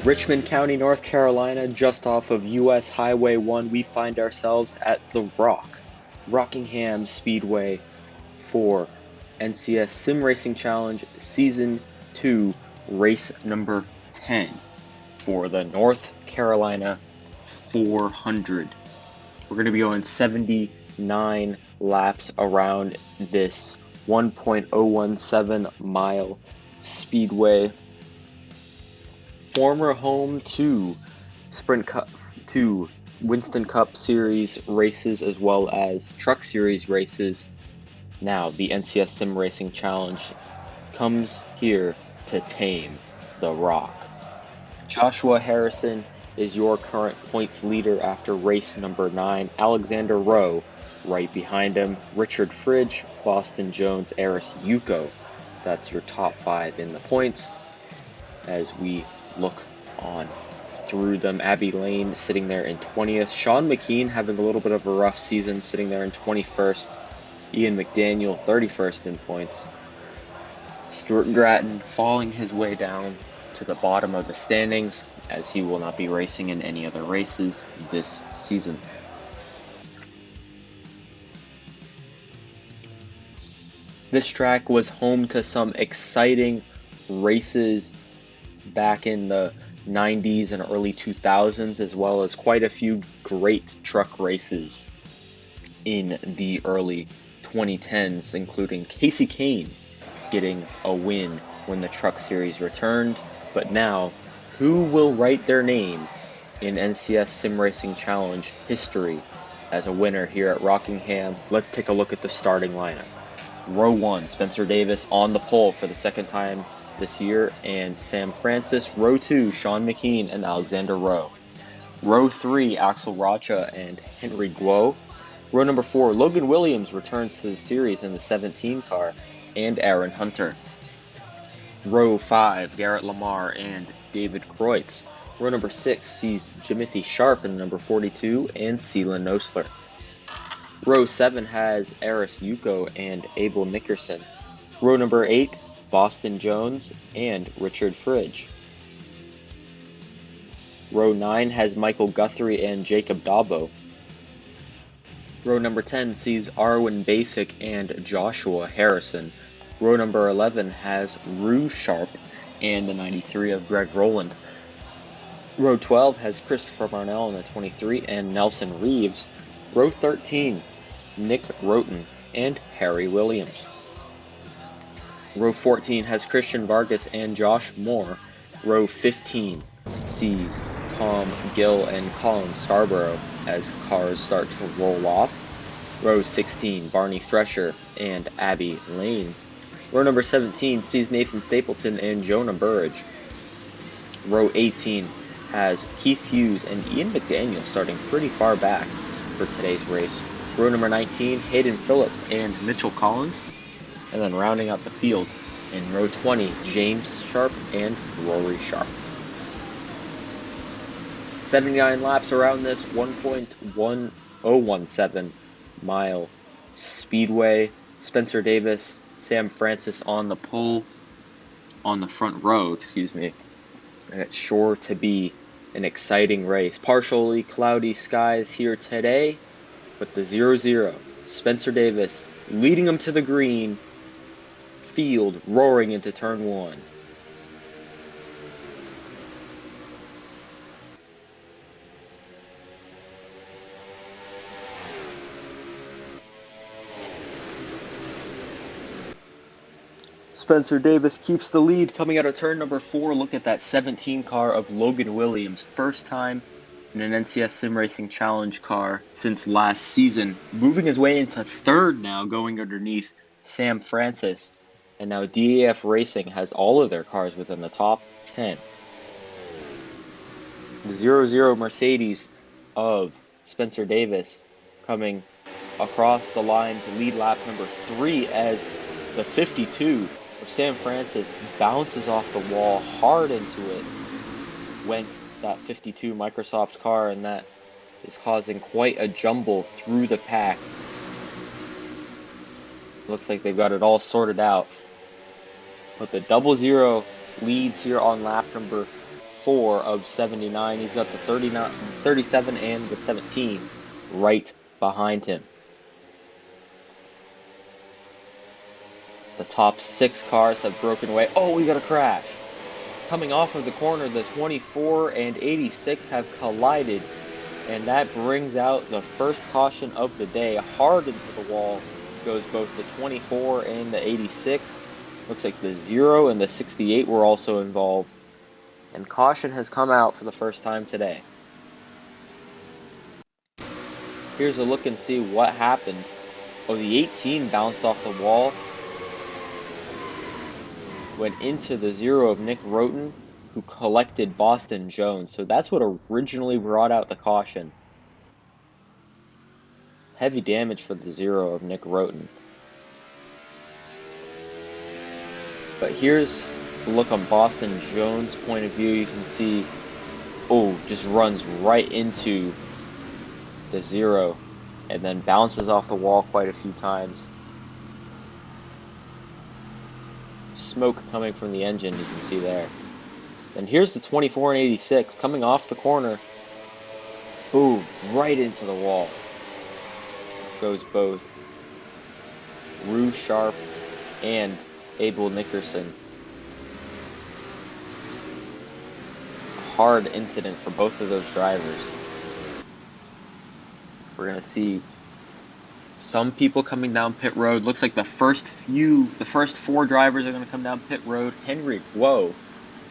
Richmond County, North Carolina, just off of US Highway 1, we find ourselves at the Rockingham Speedway for NCS SimRacing Challenge Season 2, race number 10 for the North Carolina 400. We're going to be going 79 laps around this 1.017 mile speedway. Former home to Sprint Cup, to Winston Cup Series races as well as Truck Series races. Now the NCS Sim Racing Challenge comes here to tame the Rock. Joshua Harrison is your current points leader after race number 9. Alexander Rowe right behind him. Richard Fridge, Boston Jones, Eris Yuko. That's your top 5 in the points. As we look on through them, Abby Lane sitting there in 20th. Sean McKean having a little bit of a rough season, sitting there in 21st. Ian McDaniel 31st in points. Stuart Gratton falling his way down to the bottom of the standings, as he will not be racing in any other races this season. This track was home to some exciting races back in the 90s and early 2000s, as well as quite a few great truck races in the early 2010s, including Casey Kane getting a win when the Truck Series returned. But now, who will write their name in NCS Sim Racing Challenge history as a winner here at Rockingham? Let's take a look at the starting lineup. Row 1, Spencer Davis on the pole for the second time this year, and Sam Francis. Row 2, Sean McKean and Alexander Rowe. Row 3, Axel Rocha and Henry Guo. Row number 4, Logan Williams returns to the series in the 17 car, and Aaron Hunter. Row 5, Garrett Lamar and David Kreutz. Row number 6 sees Jimothy Sharp in the number 42 and Seelan Nosler. Row 7 has Eris Yuko and Abel Nickerson. Row number 8, Boston Jones and Richard Fridge. Row 9 has Michael Guthrie and Jacob Dabo. Row number 10 sees Arwen Basic and Joshua Harrison. Row number 11 has Rue Sharp and the 93 of Greg Rowland. Row 12 has Christopher Marnell in the 23 and Nelson Reeves. Row 13, Nick Roten and Harry Williams. Row 14 has Christian Vargas and Josh Moore. Row 15 sees Tom Gill and Colin Scarborough as cars start to roll off. Row 16, Barney Thresher and Abby Lane. Row number 17 sees Nathan Stapleton and Jonah Burridge. Row 18 has Keith Hughes and Ian McDaniel starting pretty far back for today's race. Row number 19, Hayden Phillips and Mitchell Collins. And then rounding out the field in row 20, James Sharp and Rory Sharp. 79 laps around this 1.1017 mile speedway. Spencer Davis, Sam Francis on the pole, on the front row, and it's sure to be an exciting race. Partially cloudy skies here today, but the 0-0, Spencer Davis leading them to the green, field roaring into turn 1. Spencer Davis keeps the lead coming out of turn number 4. Look at that 17 car of Logan Williams. First time in an NCS Sim Racing Challenge car since last season. Moving his way into third now, going underneath Sam Francis. And now DAF Racing has all of their cars within the top 10. The 0-0 Mercedes of Spencer Davis coming across the line to lead lap number 3 as the 52 of Sam Francis bounces off the wall hard into it. Went that 52 Microsoft car, and that is causing quite a jumble through the pack. Looks like they've got it all sorted out. But the 0-0 leads here on lap number 24 of 79. He's got the 39, 37 and the 17 right behind him. The top 6 cars have broken away. Oh, we got a crash. Coming off of the corner, the 24 and 86 have collided, and that brings out the first caution of the day. Hard into the wall goes both the 24 and the 86. Looks like the 0 and the 68 were also involved, and caution has come out for the first time today. Here's a look and see what happened. Oh, the 18 bounced off the wall, went into the 0 of Nick Roten, who collected Boston Jones. So that's what originally brought out the caution. Heavy damage for the 0 of Nick Roten. But here's the look on Boston Jones' point of view. You can see, oh, just runs right into the 0 and then bounces off the wall quite a few times. Smoke coming from the engine, you can see there. And here's the 24 and 86 coming off the corner. Boom, right into the wall. Goes both Rue Sharp and Abel Nickerson. Hard incident for both of those drivers. We're going to see some people coming down pit road. Looks like the first 4 drivers are going to come down pit road. Henry Guo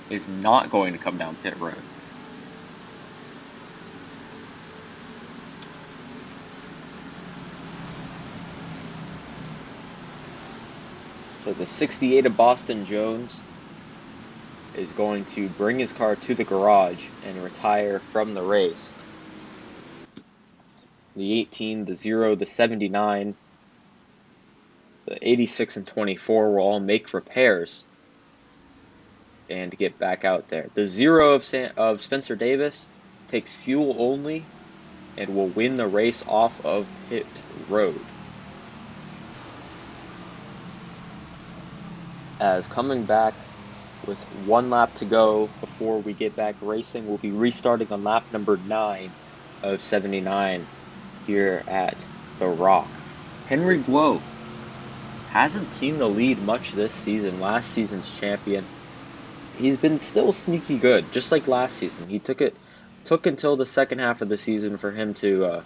is not going to come down pit road. So the 68 of Boston Jones is going to bring his car to the garage and retire from the race. The 18, the 0, the 79, the 86 and 24 will all make repairs and get back out there. The 0 of Spencer Davis takes fuel only and will win the race off of pit road. As coming back with 1 lap to go before we get back racing, we'll be restarting on lap number 9 of 79 here at The Rock. Henry Guo hasn't seen the lead much this season. Last season's champion. He's been still sneaky good, just like last season. He took until the second half of the season for him to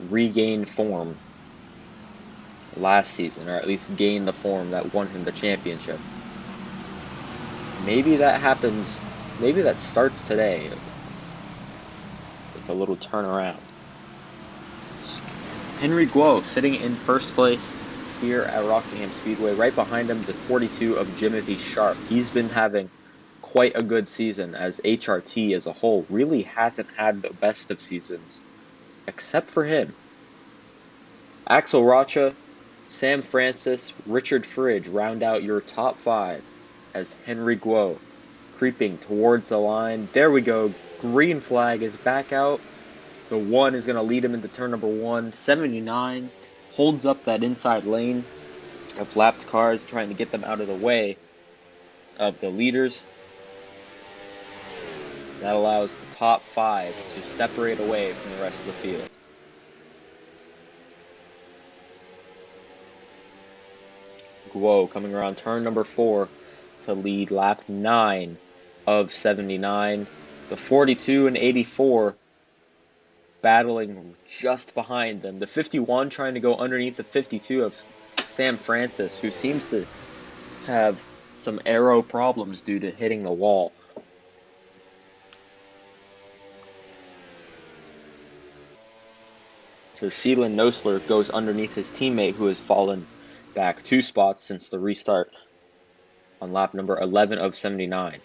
regain form last season, or at least gain the form that won him the championship. Maybe that happens, maybe that starts today with a little turnaround. Henry Guo sitting in first place here at Rockingham Speedway. Right behind him, the 42 of Jimothy Sharp. He's been having quite a good season, as HRT as a whole really hasn't had the best of seasons, except for him. Axel Rocha, Sam Francis, Richard Fridge round out your top 5 as Henry Guo creeping towards the line. There we go. Green flag is back out. The 1 is going to lead him into turn number 1. 79 holds up that inside lane of lapped cars, trying to get them out of the way of the leaders. That allows the top 5 to separate away from the rest of the field. Guo coming around turn number 4 to lead lap 9 of 79. The 42 and 84 battling just behind them. The 51 trying to go underneath the 52 of Sam Francis, who seems to have some aero problems due to hitting the wall. So Seelan Nosler goes underneath his teammate, who has fallen back 2 spots since the restart on lap number 11 of 79.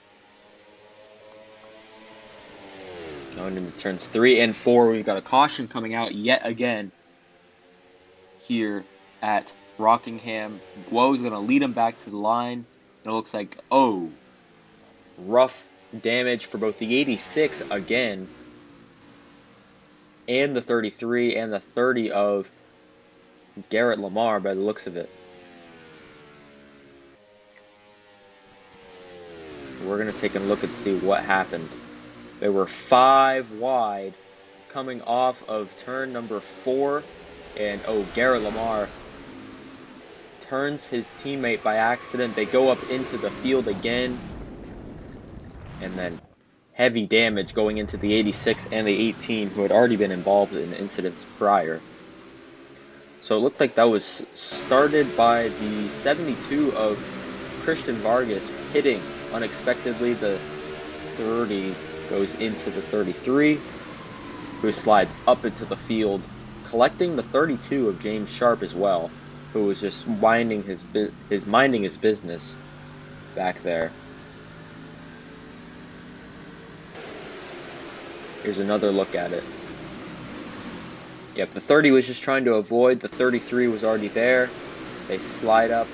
Going into turns 3 and 4, we've got a caution coming out yet again here at Rockingham. Guo's going to lead him back to the line. It looks like, oh, rough damage for both the 86 again and the 33 and the 30 of Garrett Lamar by the looks of it. We're going to take a look and see what happened. They were 5 wide coming off of turn number 4, and Garrett Lamar turns his teammate by accident. They go up into the field again, and then heavy damage going into the 86 and the 18, who had already been involved in incidents prior. So it looked like that was started by the 72 of Christian Vargas hitting unexpectedly. The 30 goes into the 33, who slides up into the field, collecting the 32 of James Sharp as well, who was just minding his business back there. Here's another look at it. Yep, the 30 was just trying to avoid. The 33 was already there. They slide up,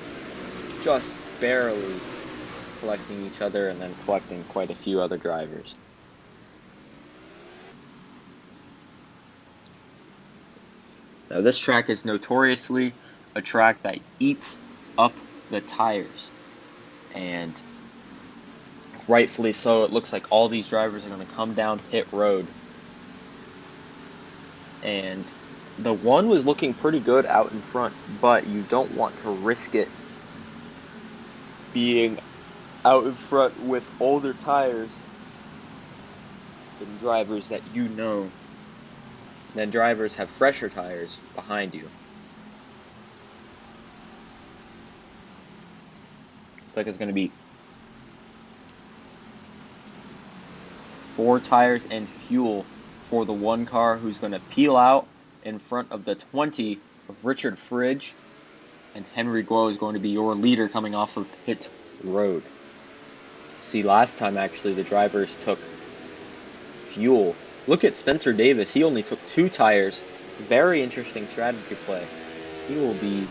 just barely collecting each other, and then collecting quite a few other drivers. Now, this track is notoriously a track that eats up the tires, and rightfully so. It looks like all these drivers are going to come down pit road, and the one was looking pretty good out in front, but you don't want to risk it being out in front with older tires than drivers that you know. Then drivers have fresher tires behind you. Looks like it's going to be 4 tires and fuel for the one car, who's going to peel out in front of the 20 of Richard Fridge, and Henry Guo is going to be your leader coming off of pit road. See, last time actually the drivers took fuel. Look at Spencer Davis. He only took 2 tires. Very interesting strategy play. He will be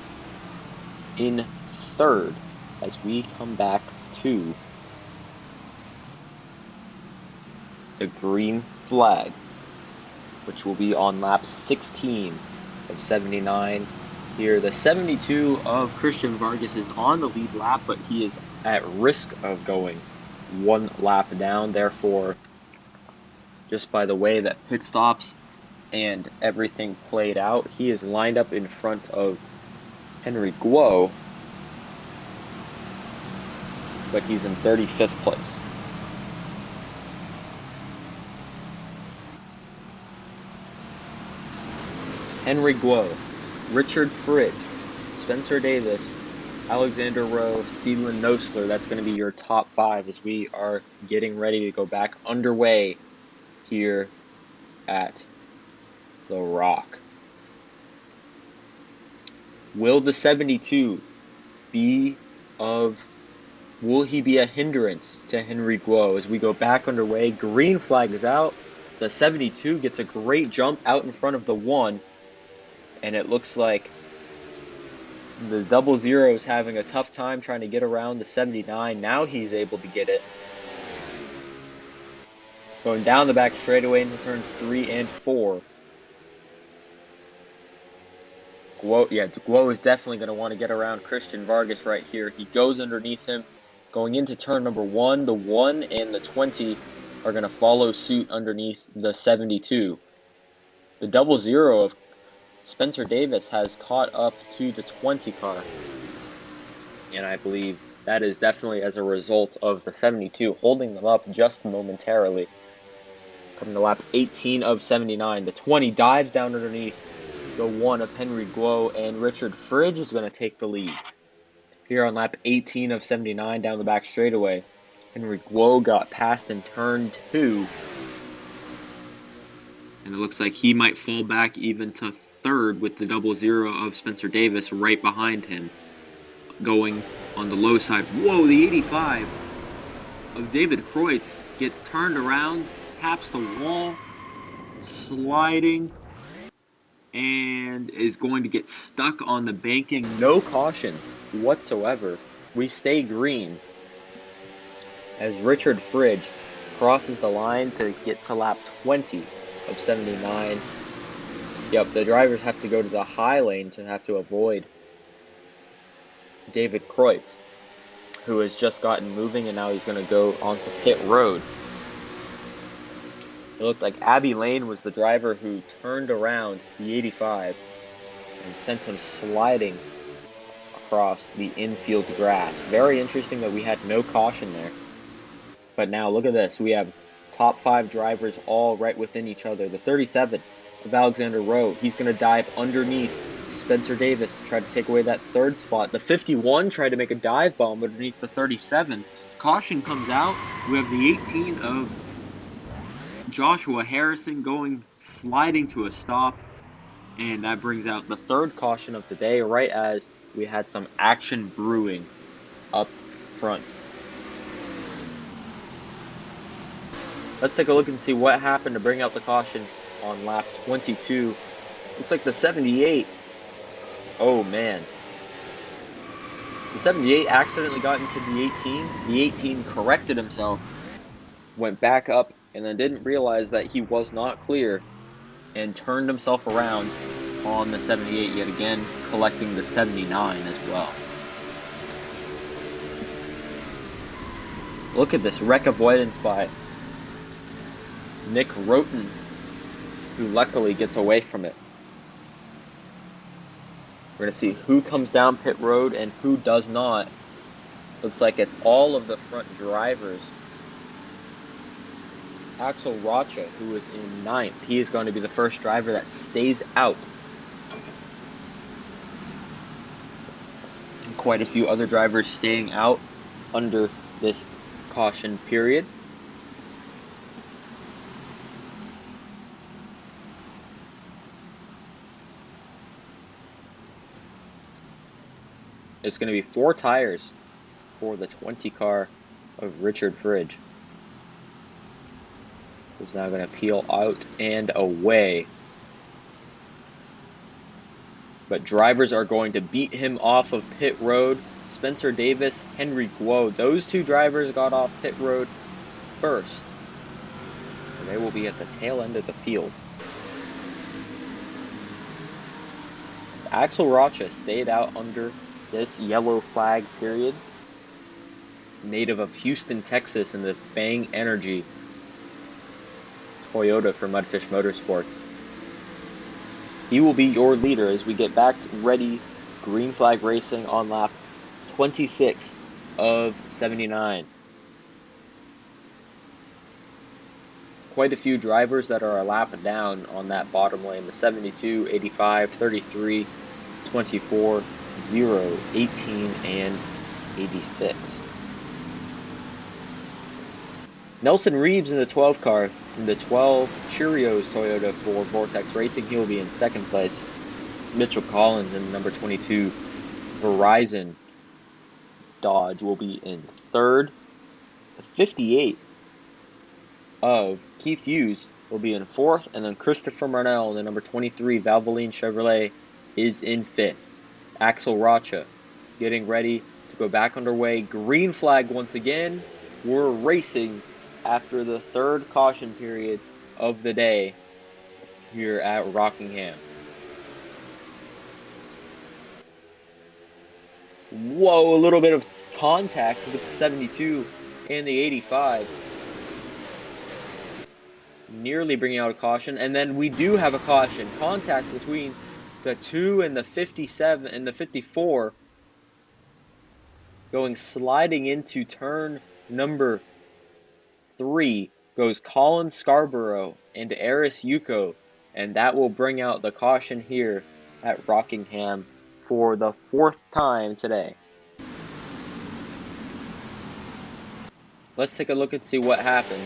in third as we come back to the green flag, which will be on lap 16 of 79. Here, the 72 of Christian Vargas is on the lead lap, but he is at risk of going 1 lap down. Therefore, just by the way that pit stops and everything played out, he is lined up in front of Henry Guo, but he's in 35th place. Henry Guo, Richard Fridge, Spencer Davis, Alexander Rowe, Seelan Nosler. That's going to be your top 5 as we are getting ready to go back underway here at the Rock. Will the 72 will he be a hindrance to Henry Guo as we go back underway? Green flag is out. The 72 gets a great jump out in front of the 1, and it looks like the 00 is having a tough time trying to get around the 79. Now he's able to get it. Going down the back straightaway into turns 3 and 4. Guo is definitely going to want to get around Christian Vargas right here. He goes underneath him. Going into turn number 1, the 1 and the 20 are going to follow suit underneath the 72. The 00 of Spencer Davis has caught up to the 20 car, and I believe that is definitely as a result of the 72 holding them up just momentarily. Coming to lap 18 of 79, the 20 dives down underneath the 1 of Henry Guo, and Richard Fridge is going to take the lead. Here on lap 18 of 79 down the back straightaway, Henry Guo got passed in turn 2, and it looks like he might fall back even to third with the 00 of Spencer Davis right behind him. Going on the low side. Whoa, the 85 of David Kreutz gets turned around, taps the wall, sliding, and is going to get stuck on the banking. No caution whatsoever. We stay green as Richard Fridge crosses the line to get to lap 20 of 79. Yep, the drivers have to go to the high lane to have to avoid David Kreutz, who has just gotten moving, and now he's going to go onto pit road. It looked like Abbey Lane was the driver who turned around the 85 and sent him sliding across the infield grass. Very interesting that we had no caution there. But now look at this. We have top 5 drivers all right within each other. The 37 of Alexander Rowe, he's going to dive underneath Spencer Davis to try to take away that 3rd spot. The 51 tried to make a dive bomb underneath the 37. Caution comes out. We have the 18 of Joshua Harrison sliding to a stop. And that brings out the 3rd caution of the day, right as we had some action brewing up front. Let's take a look and see what happened to bring out the caution on lap 22. Looks like the 78. Oh, man. The 78 accidentally got into the 18. The 18 corrected himself, went back up, and then didn't realize that he was not clear and turned himself around on the 78 yet again, collecting the 79 as well. Look at this wreck avoidance by Nick Roten, who luckily gets away from it. We're going to see who comes down pit road and who does not. Looks like it's all of the front drivers. Axel Rocha, who is in 9th, he is going to be the first driver that stays out. And quite a few other drivers staying out under this caution period. It's going to be 4 tires for the 20 car of Richard Fridge, who's now going to peel out and away. But drivers are going to beat him off of pit road. Spencer Davis, Henry Guo, those 2 drivers got off pit road first. And they will be at the tail end of the field. So Axel Rocha stayed out under this yellow flag period. Native of Houston, Texas, in the Bang Energy Toyota for Mudfish Motorsports. He will be your leader as we get back ready. Green flag racing on lap 26 of 79. Quite a few drivers that are a lap down on that bottom lane. The 72, 85, 33, 24, 0, 18, and 86. Nelson Reeves in the 12 car, in the 12 Cheerios Toyota for Vortex Racing, he will be in 2nd place. Mitchell Collins in the number 22 Verizon Dodge will be in 3rd. The 58 of Keith Hughes will be in 4th, and then Christopher Marnell in the number 23 Valvoline Chevrolet is in 5th. Axel Rocha getting ready to go back underway. Green flag once again. We're racing after the 3rd caution period of the day here at Rockingham. Whoa, a little bit of contact with the 72 and the 85. Nearly bringing out a caution, and then we do have a caution. Contact between the 2 and the 57 and the 54, sliding into turn number 3 goes Colin Scarborough and Eris Yuko, and that will bring out the caution here at Rockingham for the 4th time today. Let's take a look and see what happened.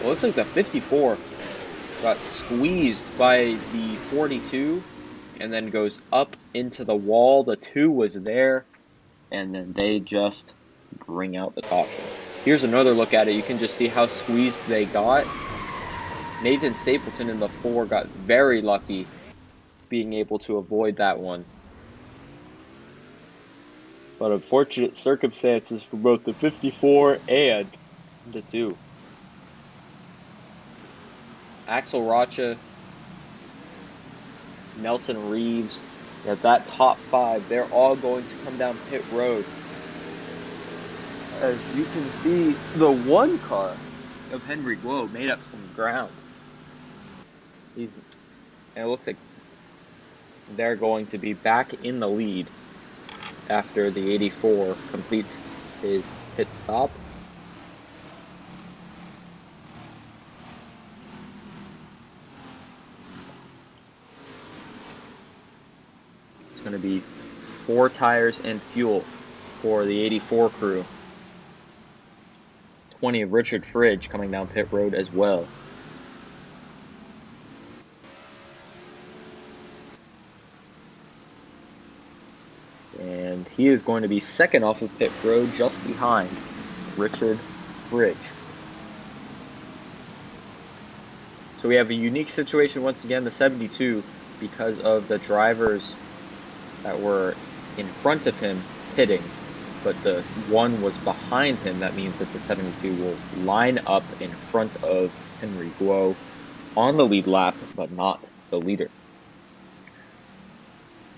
Well, it looks like the 54 got squeezed by the 42 and then goes up into the wall. The 2 was there, and then they just bring out the caution. Here's another look at it. You can just see how squeezed they got. Nathan Stapleton in the 4 got very lucky being able to avoid that one. But unfortunate circumstances for both the 54 and the 2. Axel Rocha, Nelson Reeves, that top 5, they're all going to come down pit road. As you can see, the 1 car of Henry Guo made up some ground. And it looks like they're going to be back in the lead after the 84 completes his pit stop. It's going to be 4 tires and fuel for the 84 crew. 20 of Richard Fridge coming down pit road as well. And he is going to be second off of pit road, just behind Richard Fridge. So we have a unique situation once again, the 72, because of the drivers that were in front of him pitting, but the one was behind him. That means that the 72 will line up in front of Henry Guo on the lead lap, but not the leader.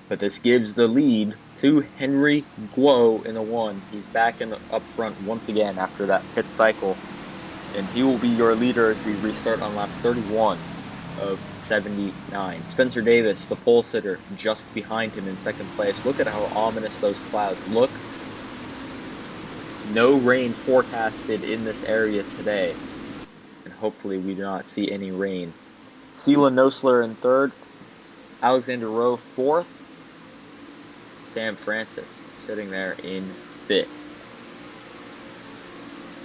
But this gives the lead to Henry Guo in the 1. He's back in up front once again after that pit cycle, and he will be your leader as we restart on lap 31 of 79. Spencer Davis, the pole sitter, just behind him in second place. Look at how ominous those clouds look. No rain forecasted in this area today, and hopefully we do not see any rain. Sela Nosler in third, Alexander Rowe fourth, Sam Francis sitting there in fifth.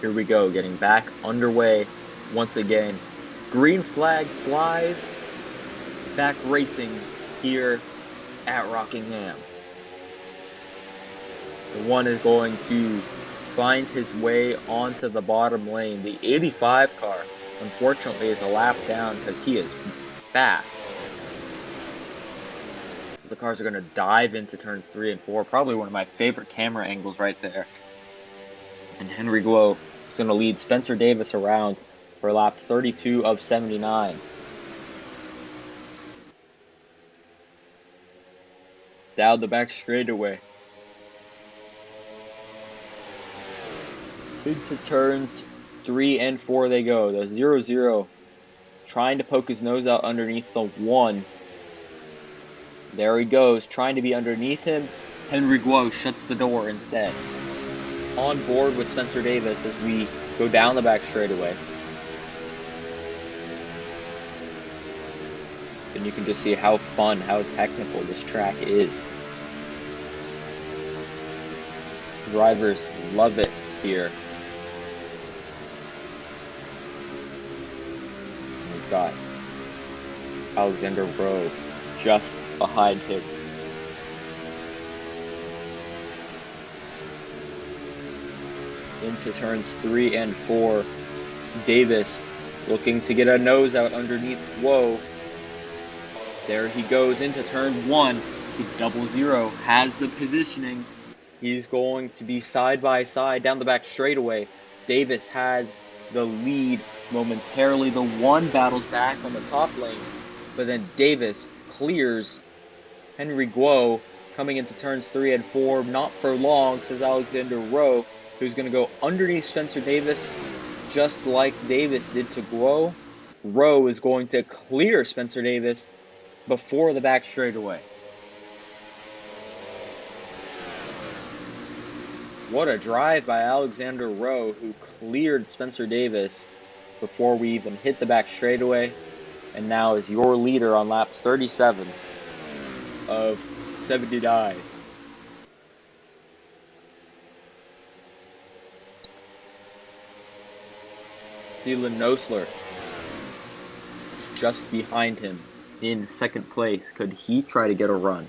Here we go, getting back underway once again. Green flag flies, back racing here at Rockingham. The 1 is going to find his way onto the bottom lane. The 85 car, unfortunately, is a lap down because he is fast. The cars are going to dive into turns 3 and 4. Probably one of my favorite camera angles right there. And Henry Guo is going to lead Spencer Davis around for lap 32 of 79. Down the back straightaway. Into turns 3 and 4 they go. The 0-0 trying to poke his nose out underneath the 1. There he goes, trying to be underneath him. Henry Guo shuts the door instead. On board with Spencer Davis as we go down the back straightaway. And you can just see how fun, how technical this track is. Drivers love it here. And he's got Alexander Rowe just behind him. Into turns 3 and 4. Davis looking to get a nose out underneath Guo. There he goes into turn 1. The 0-0 has the positioning. He's going to be side by side down the back straightaway. Davis has the lead momentarily. The 1 battles back on the top lane, but then Davis clears Henry Guo coming into turns 3 and 4. Not for long, says Alexander Rowe, who's going to go underneath Spencer Davis, just like Davis did to Guo. Rowe is going to clear Spencer Davis before the back straightaway. What a drive by Alexander Rowe, who cleared Spencer Davis before we even hit the back straightaway, and now is your leader on lap 37 of 79. Sela Nosler just behind him in second place. Could he try to get a run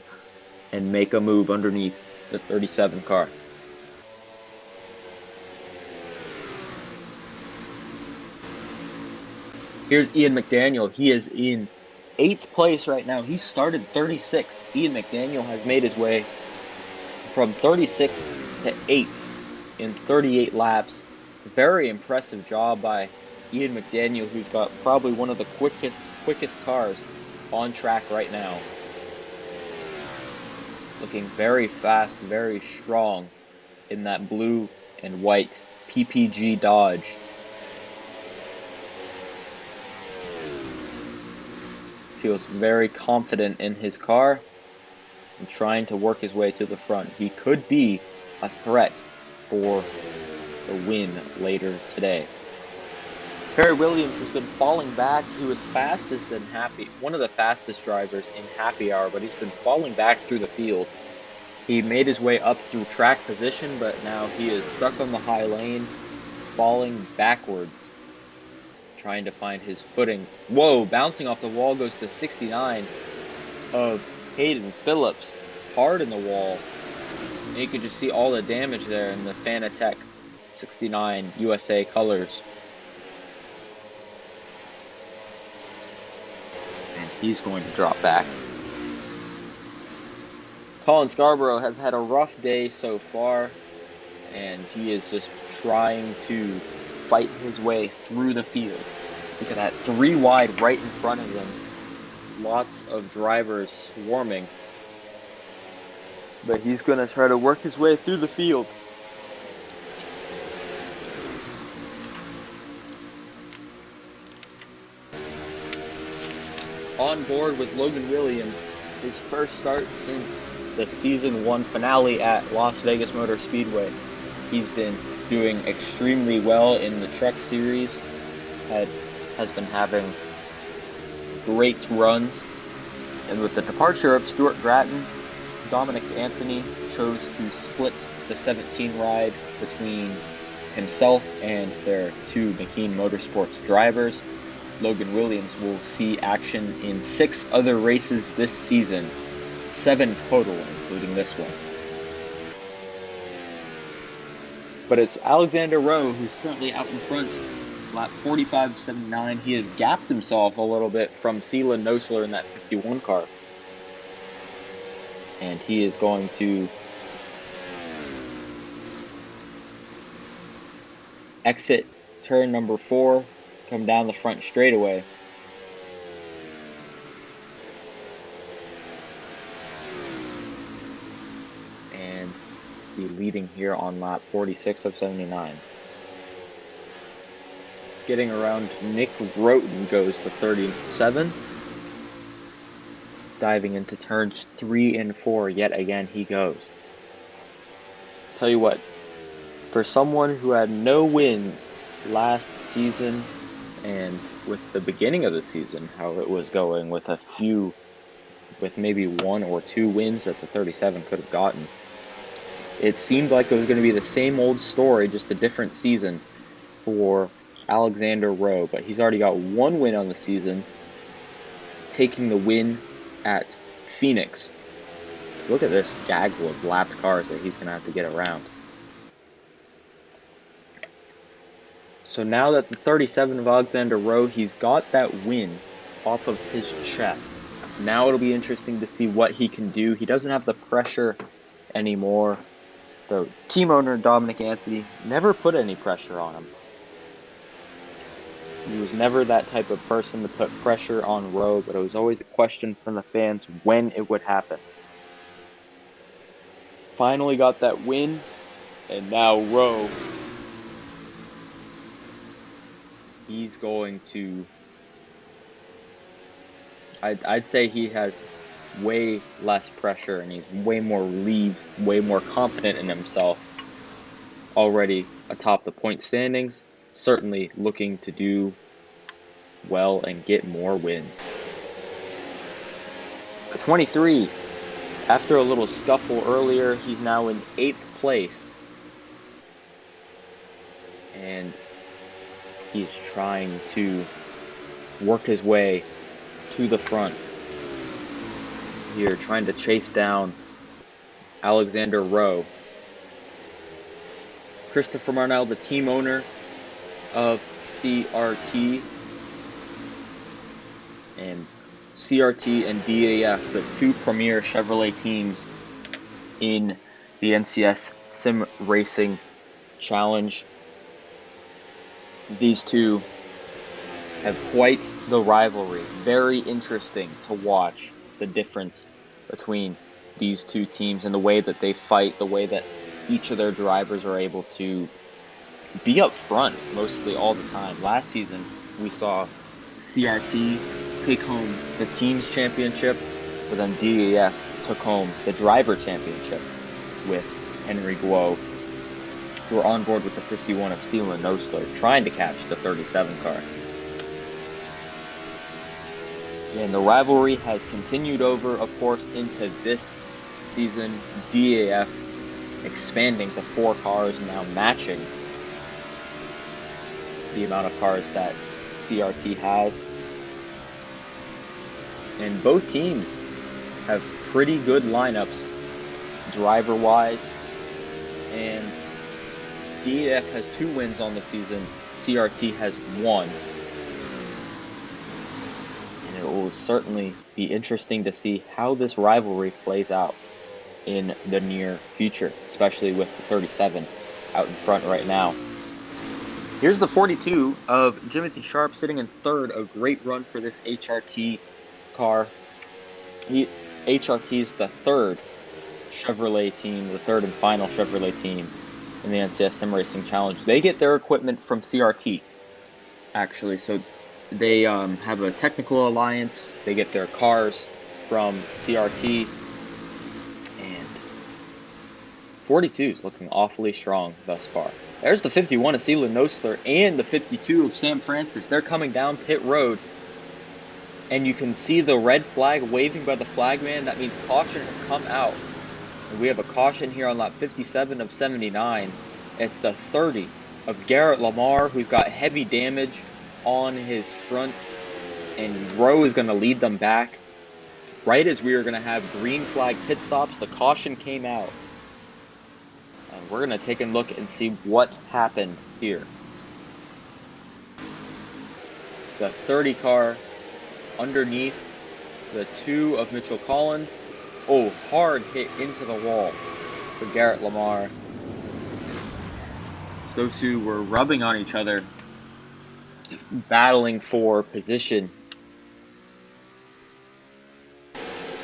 and make a move underneath the 37 car? Here's Ian McDaniel. He is in 8th place right now. He started 36th. Ian McDaniel has made his way from 36th to 8th in 38 laps. Very impressive job by Ian McDaniel, who's got probably one of the quickest cars on track right now. Looking very fast, very strong in that blue and white PPG Dodge. feels very confident in his car and trying to work his way to the front. He could be a threat for the win later today. Perry Williams has been falling back. He was fastest in one of the fastest drivers in happy hour, but he's been falling back through the field. He made his way up through track position, but now he is stuck on the high lane, falling backwards, trying to find his footing. Whoa, bouncing off the wall goes to 69 of Hayden Phillips, hard in the wall. And you can just see all the damage there in the Fanatec 69 USA colors. And he's going to drop back. Colin Scarborough has had a rough day so far, and he is just trying to fight his way through the field. Look at that, 3 wide right in front of them. Lots of drivers swarming. But he's going to try to work his way through the field. On board with Logan Williams, his first start since the Season 1 finale at Las Vegas Motor Speedway. He's been doing extremely well in the Truck Series, has been having great runs, and with the departure of Stuart Gratton, Dominic Anthony chose to split the 17 ride between himself and their 2 McKean Motorsports drivers. Logan Williams will see action in 6 other races this season, 7 total, including this one. But it's Alexander Rowe who's currently out in front, lap 45.79. He has gapped himself a little bit from Seelan Nosler in that 51 car. And he is going to exit turn number 4, come down the front straightaway. And be leading here on lap 46 of 79. Getting around Nick Roten goes to 37. Diving into turns 3 and 4, yet again he goes. Tell you what, for someone who had no wins last season, and with the beginning of the season, how it was going with maybe 1 or 2 wins that the 37 could have gotten, it seemed like it was going to be the same old story, just a different season for Alexander Rowe. But he's already got 1 win on the season, taking the win at Phoenix. So look at this gaggle of lapped cars that he's going to have to get around. So now that the 37 of Alexander Rowe, he's got that win off of his chest. Now it'll be interesting to see what he can do. He doesn't have the pressure anymore. The team owner, Dominic Anthony, never put any pressure on him. He was never that type of person to put pressure on Rowe, but it was always a question from the fans when it would happen. Finally got that win, and now Rowe, he's going to, I'd say he has way less pressure, and he's way more relieved, way more confident in himself. Already atop the point standings, certainly looking to do well and get more wins. 23, after a little scuffle earlier, he's now in 8th place. And he's trying to work his way to the front here, trying to chase down Alexander Rowe. Christopher Marnell, the team owner of CRT, and CRT and DAF, the 2 premier Chevrolet teams in the NCS SimRacing Challenge. These 2 have quite the rivalry. Very interesting to watch the difference between these 2 teams and the way that they fight, the way that each of their drivers are able to be up front mostly all the time. Last season, we saw CRT take home the team's championship, but then DEF took home the driver championship with Henry Guo, who were on board with the 51 of Seelan Nosler, trying to catch the 37 car. And the rivalry has continued over, of course, into this season. DEF expanding to 4 cars, now matching the amount of cars that CRT has. And both teams have pretty good lineups driver-wise. And DEF has 2 wins on the season. CRT has 1. And it will certainly be interesting to see how this rivalry plays out in the near future, especially with the 37 out in front right now. Here's the 42 of Jimothy Sharp sitting in third. A great run for this HRT car. HRT is the third Chevrolet team, the third and final Chevrolet team in the NCS SimRacing Challenge. They get their equipment from CRT, actually. So they have a technical alliance. They get their cars from CRT. And 42 is looking awfully strong thus far. There's the 51 of Seelan Nosler and the 52 of Sam Francis. They're coming down pit road. And you can see the red flag waving by the flagman. That means caution has come out. And we have a caution here on lap 57 of 79. It's the 30 of Garrett Lamar, who's got heavy damage on his front. And Rowe is going to lead them back. Right as we were going to have green flag pit stops, the caution came out. And we're going to take a look and see what happened here. The 30 car underneath the 2 of Mitchell Collins. Oh, hard hit into the wall for Garrett Lamar. Those two were rubbing on each other, battling for position.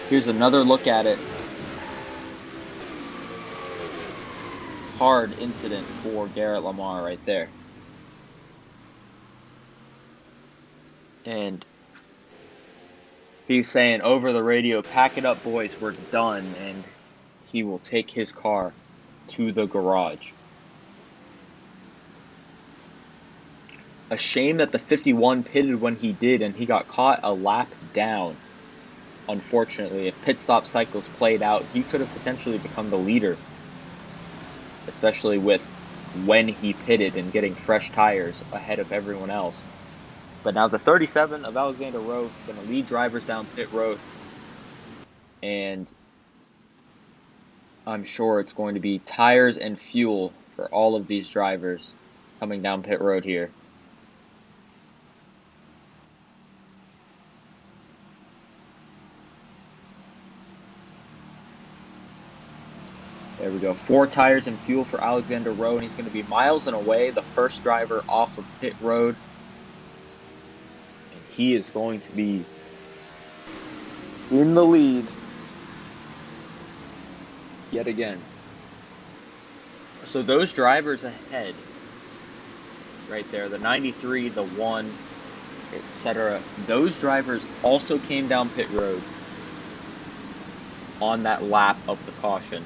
Here's another look at it. Hard incident for Garrett Lamar right there. And he's saying over the radio, "Pack it up, boys, we're done," and he will take his car to the garage. A shame that the 51 pitted when he did, and he got caught a lap down. Unfortunately, if pit stop cycles played out, he could have potentially become the leader, especially with when he pitted and getting fresh tires ahead of everyone else. But now the 37 of Alexander Rowe going to lead drivers down pit road. And I'm sure it's going to be tires and fuel for all of these drivers coming down pit road here. There we go. 4 tires and fuel for Alexander Rowe, and he's going to be miles and away, the first driver off of pit road. And he is going to be in the lead yet again. So those drivers ahead, right there, the 93, the 1, etc., those drivers also came down pit road on that lap of the caution.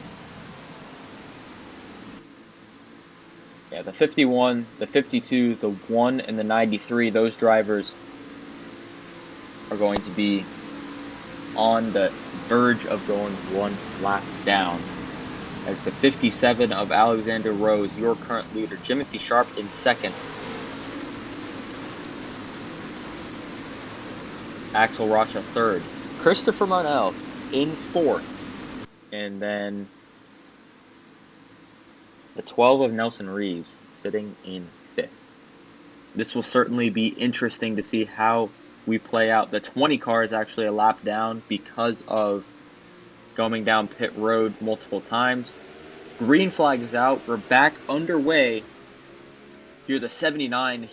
Yeah, the 51, the 52, the 1, and the 93, those drivers are going to be on the verge of going 1 lap down. As the 57 of Alexander Rowe is your current leader. Jimothy Sharp in second. Axel Rocha third. Christopher Monell in fourth. And then the 12 of Nelson Reeves sitting in fifth. This will certainly be interesting to see how we play out. The 20 car is actually a lap down because of going down pit road multiple times. Green flag is out. We're back underway. Here the 79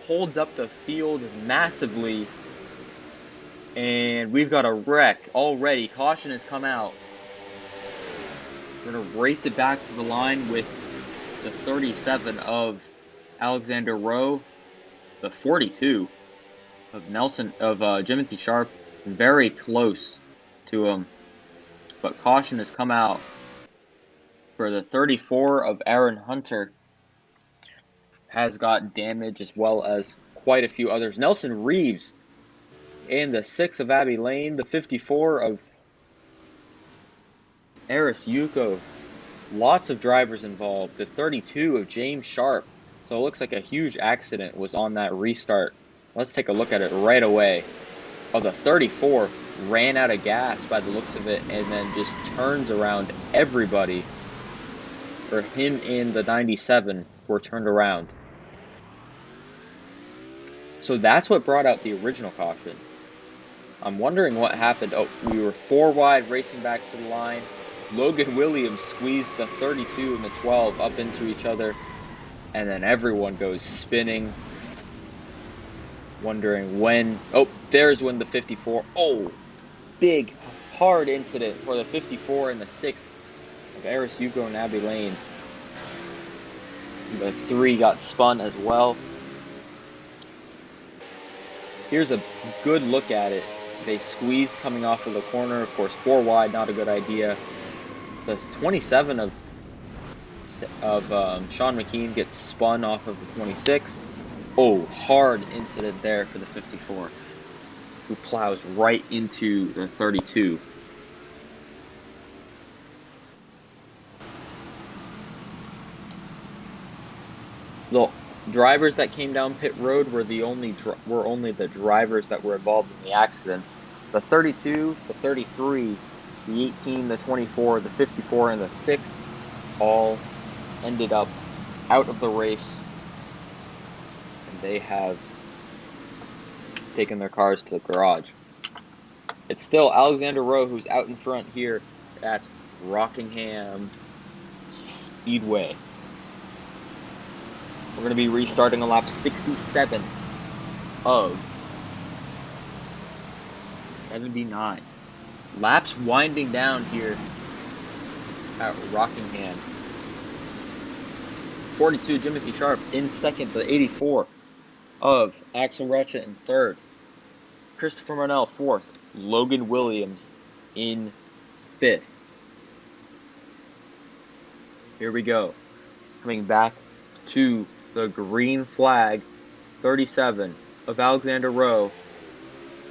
holds up the field massively. And we've got a wreck already. Caution has come out. We're going to race it back to the line with the 37 of Alexander Rowe, the 42 Jimothy Sharp, very close to him, but caution has come out for the 34 of Aaron Hunter. Has got damage as well as quite a few others. Nelson Reeves in the 6 of Abbey Lane, the 54 of Eris Yuko. Lots of drivers involved. The 32 of James Sharp. So it looks like a huge accident was on that restart. Let's take a look at it right away. Oh, the 34 ran out of gas by the looks of it and then just turns around everybody. Or him in the 97 were turned around. So that's what brought out the original caution. I'm wondering what happened. Oh, we were 4 wide racing back to the line. Logan Williams squeezed the 32 and the 12 up into each other. And then everyone goes spinning. Wondering when. Oh, there's when the 54. Oh, big, hard incident for the 54 and the 6 of Eris Yuko and Abbey Lane. The 3 got spun as well. Here's a good look at it. They squeezed coming off of the corner. Of course, 4 wide, not a good idea. The 27 of Sean McKean gets spun off of the 26. Oh, hard incident there for the 54, who plows right into the 32. The drivers that came down pit road were only the drivers that were involved in the accident. The 32, the 33, the 18, the 24, the 54, and the 6 all ended up out of the race. And they have taken their cars to the garage. It's still Alexander Rowe who's out in front here at Rockingham Speedway. We're going to be restarting a lap 67 of 79. Laps winding down here at Rockingham. 42, Timothy Sharp in second. The 84 of Axel Retcha in third. Christopher Marnell fourth. Logan Williams in fifth. Here we go. Coming back to the green flag, 37 of Alexander Rowe.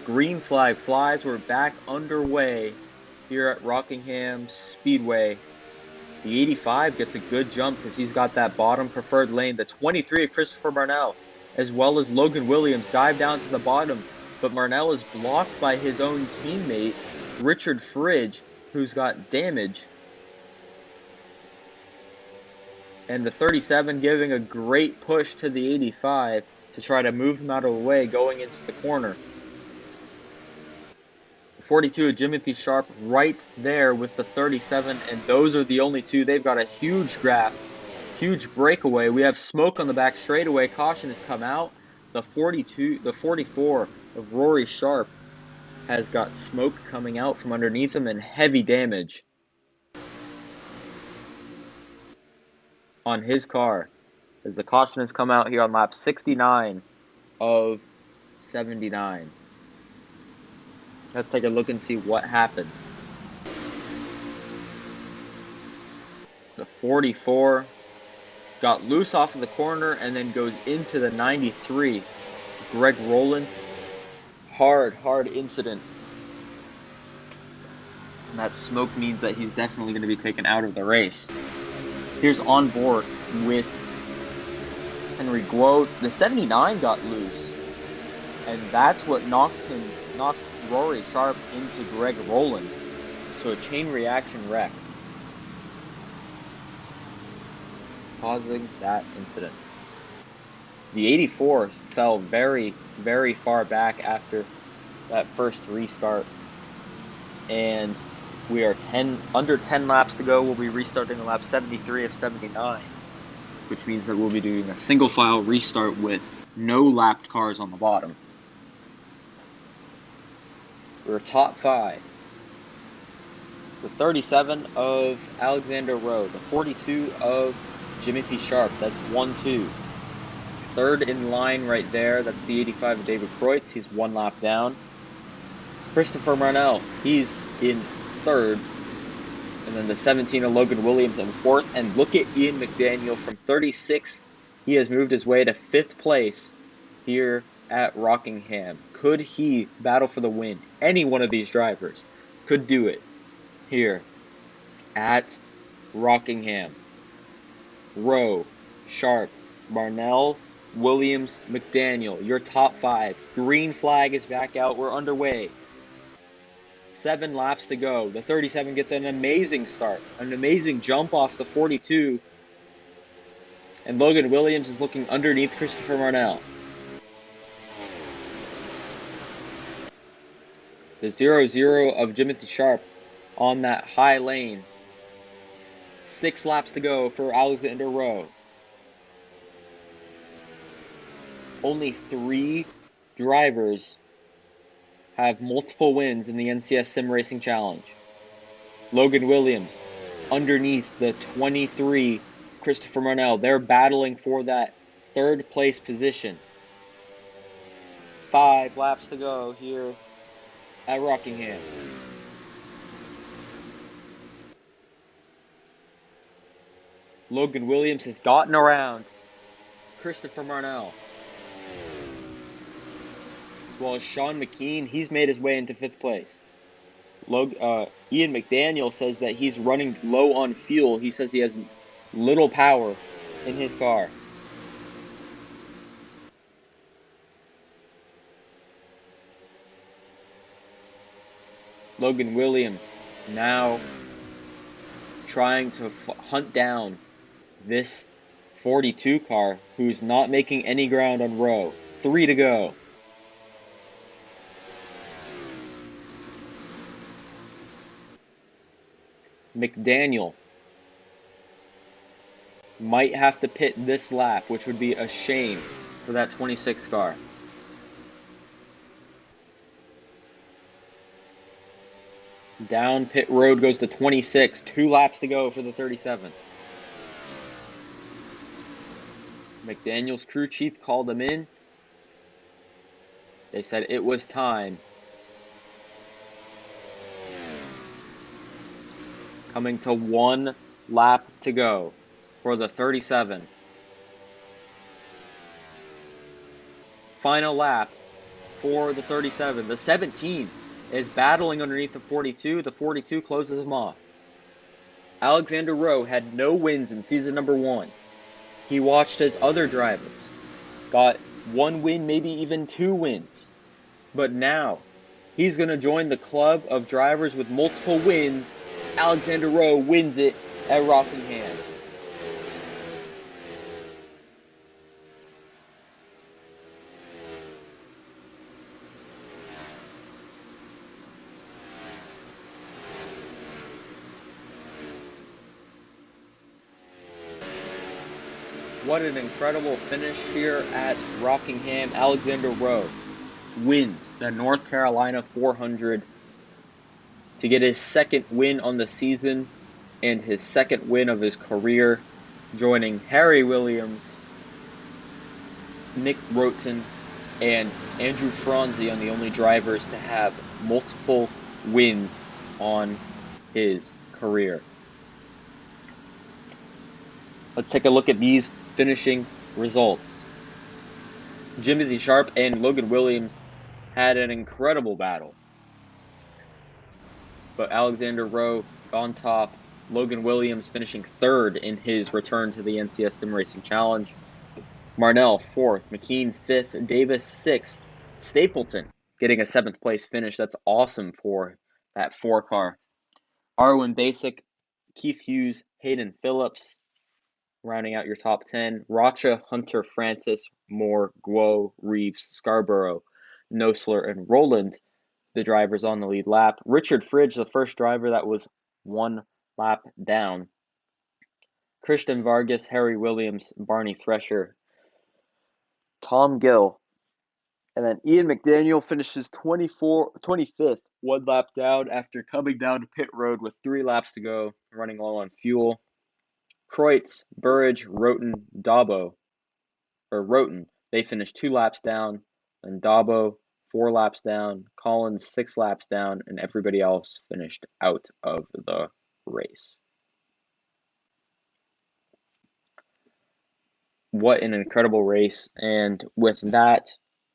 Green flag flies. We're back underway here at Rockingham Speedway. The 85 gets a good jump because he's got that bottom preferred lane. The 23 of Christopher Marnell, as well as Logan Williams, dive down to the bottom. But Marnell is blocked by his own teammate, Richard Fridge, who's got damage. And the 37 giving a great push to the 85 to try to move him out of the way going into the corner. 42 Jimothy Sharp right there with the 37, and those are the only 2. They've got a huge gap, huge breakaway. We have smoke on the back straightaway. Caution has come out. The 44 of Rory Sharp has got smoke coming out from underneath him and heavy damage on his car as the caution has come out here on lap 69 of 79. Let's take a look and see what happened. The 44 got loose off of the corner and then goes into the 93. Greg Rowland. Hard incident. And that smoke means that he's definitely going to be taken out of the race. Here's on board with Henry Guo. The 79 got loose, and that's what knocked Rory Sharp into Greg Rowland. So a chain reaction wreck, causing that incident. The 84 fell very, very far back after that first restart, and we are under 10 laps to go. We'll be restarting a lap 73 of 79, which means that we'll be doing a single file restart with no lapped cars on the bottom. We're top 5. The 37 of Alexander Rowe. The 42 of Jimothy Sharp. That's 1-2. Third in line right there. That's the 85 of David Kreutz. He's one lap down. Christopher Marnell, he's in third. And then the 17 of Logan Williams in fourth. And look at Ian McDaniel from 36th. He has moved his way to fifth place here at Rockingham. Could he battle for the win? Any one of these drivers could do it here at Rockingham. Rowe, Sharp, Marnell, Williams, McDaniel, your top five. Green flag is back out. We're underway. 7 laps to go. The 37 gets an amazing start, an amazing jump off the 42. And Logan Williams is looking underneath Christopher Marnell. The 0-0 of Jimothy Sharp on that high lane. 6 laps to go for Alexander Rowe. Only 3 drivers have multiple wins in the NCS SimRacing Challenge. Logan Williams underneath the 23 Christopher Marnell. They're battling for that third place position. 5 laps to go here at Rockingham. Logan Williams has gotten around Christopher Marnell. As well as Sean McKean, he's made his way into 5th place. Ian McDaniel says that he's running low on fuel. He says he has little power in his car. Logan Williams now trying to hunt down this 42 car who's not making any ground on Rowe. 3 to go. McDaniel might have to pit this lap, which would be a shame for that 26 car. Down pit road goes to 26. 2 laps to go for the 37. McDaniel's crew chief called him in. They said it was time. Coming to 1 lap to go for the 37. Final lap for the 37. The 17 is battling underneath the 42. The 42 closes him off. Alexander Rowe had no wins in season number 1. He watched as other drivers got 1 win, maybe even 2 wins. But now, he's going to join the club of drivers with multiple wins. Alexander Rowe wins it at Rockingham. What an incredible finish here at Rockingham. Alexander Rowe wins the North Carolina 400 to get his 2nd win on the season and his 2nd win of his career, joining Harry Williams, Nick Roten, and Andrew Franzi on the only drivers to have multiple wins on his career. Let's take a look at these finishing results. Jimothy Sharp and Logan Williams had an incredible battle, but Alexander Rowe on top. Logan Williams finishing 3rd in his return to the NCS SimRacing Challenge. Marnell 4th, McKean 5th, Davis 6th, Stapleton getting a 7th place finish. That's awesome for that 4 car. Arwen Basic, Keith Hughes, Hayden Phillips rounding out your top 10. Rocha, Hunter, Francis, Moore, Guo, Reeves, Scarborough, Nosler, and Roland, the drivers on the lead lap. Richard Fridge, the first driver that was 1 lap down. Christian Vargas, Harry Williams, Barney Thresher, Tom Gill, and then Ian McDaniel finishes 25th, 1 lap down after coming down to pit road with 3 laps to go, running low on fuel. Kreutz, Burridge, Roten, Dabo Roten, they finished 2 laps down, and Dabo 4 laps down, Collins 6 laps down, and everybody else finished out of the race. What an incredible race. And with that,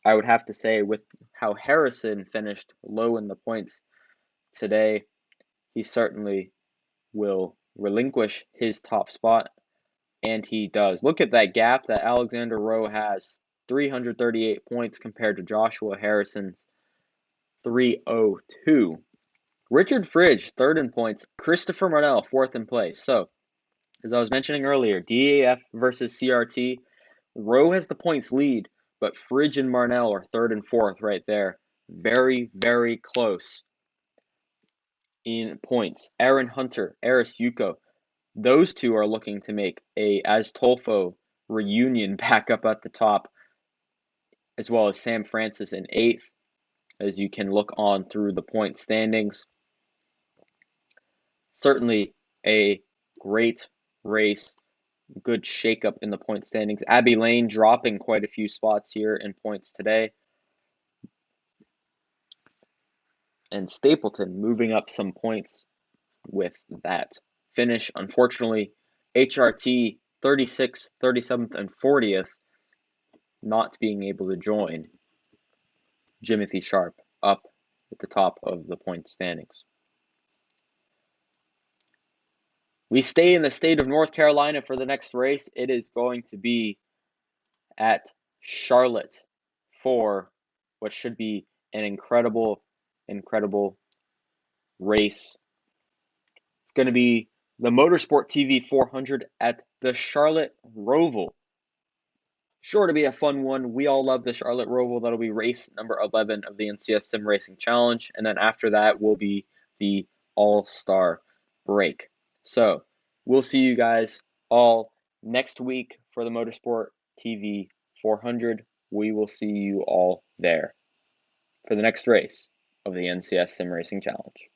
I would have to say, with how Harrison finished low in the points today, he certainly will relinquish his top spot, and he does. Look at that gap that Alexander Rowe has, 338 points compared to Joshua Harrison's 302. Richard Fridge, third in points. Christopher Marnell, fourth in place. So, as I was mentioning earlier, DAF versus CRT. Rowe has the points lead, but Fridge and Marnell are third and fourth right there. Very, very close in points. Aaron Hunter, Eris Yuko, those two are looking to make a Astolfo reunion back up at the top, as well as Sam Francis in eighth, as you can look on through the point standings. Certainly a great race, good shakeup in the point standings. Abbey Lane dropping quite a few spots here in points today. And Stapleton moving up some points with that finish. Unfortunately, HRT 36th, 37th, and 40th not being able to join Jimothy Sharp up at the top of the point standings. We stay in the state of North Carolina for the next race. It is going to be at Charlotte for what should be an incredible, incredible race. It's going to be the Motorsport TV 400 at the Charlotte Roval. Sure to be a fun one. We all love the Charlotte Roval. That'll be race number 11 of the NCS SimRacing Challenge. And then after that will be the All-Star break. So we'll see you guys all next week for the Motorsport TV 400. We will see you all there for the next race of the NCS SimRacing Challenge.